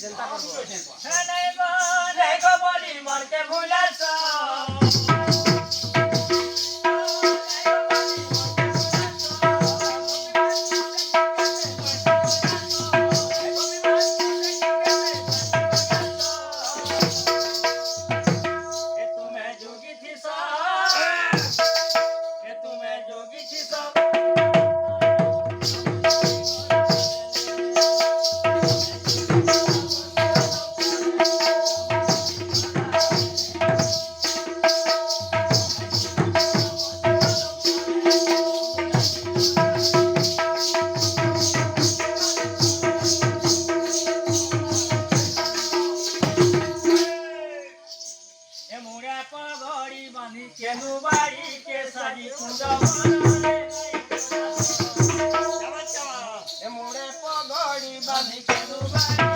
চিন্তা করব নাই গো বলি মনকে ভুলাছ কেনু বাড়ি কে সাজি কুঞ্জ মনরে এ মোরে পগড়ি বাঁধি কেনু বাড়ি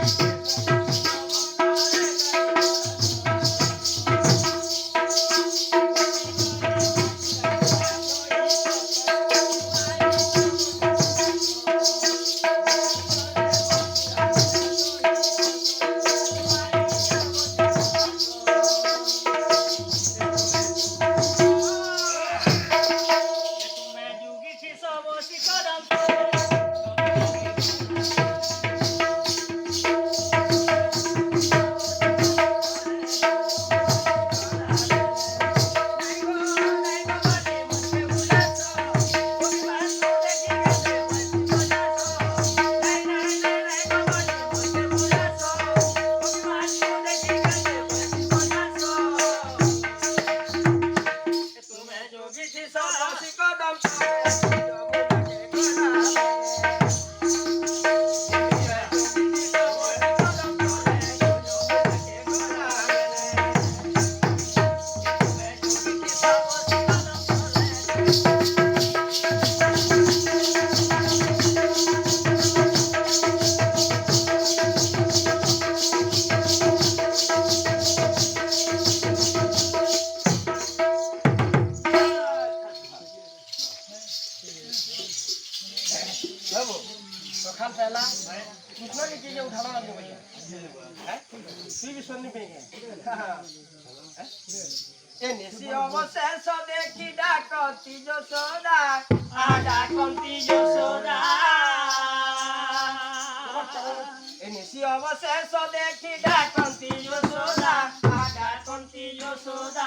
सखाल पहला कितना की चीजें उठाना लगने भैया हैं तू भी सुननी पड़ेगी ए निसी अवशेष देखी डाकती जो सोदा आ डाकती जो सोदा ए निसी अवशेष देखी डाकती जो सोदा आ डाकती जो सोदा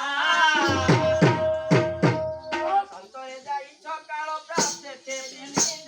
संतोरे जाई छकाळ प्राप्त ते दिनी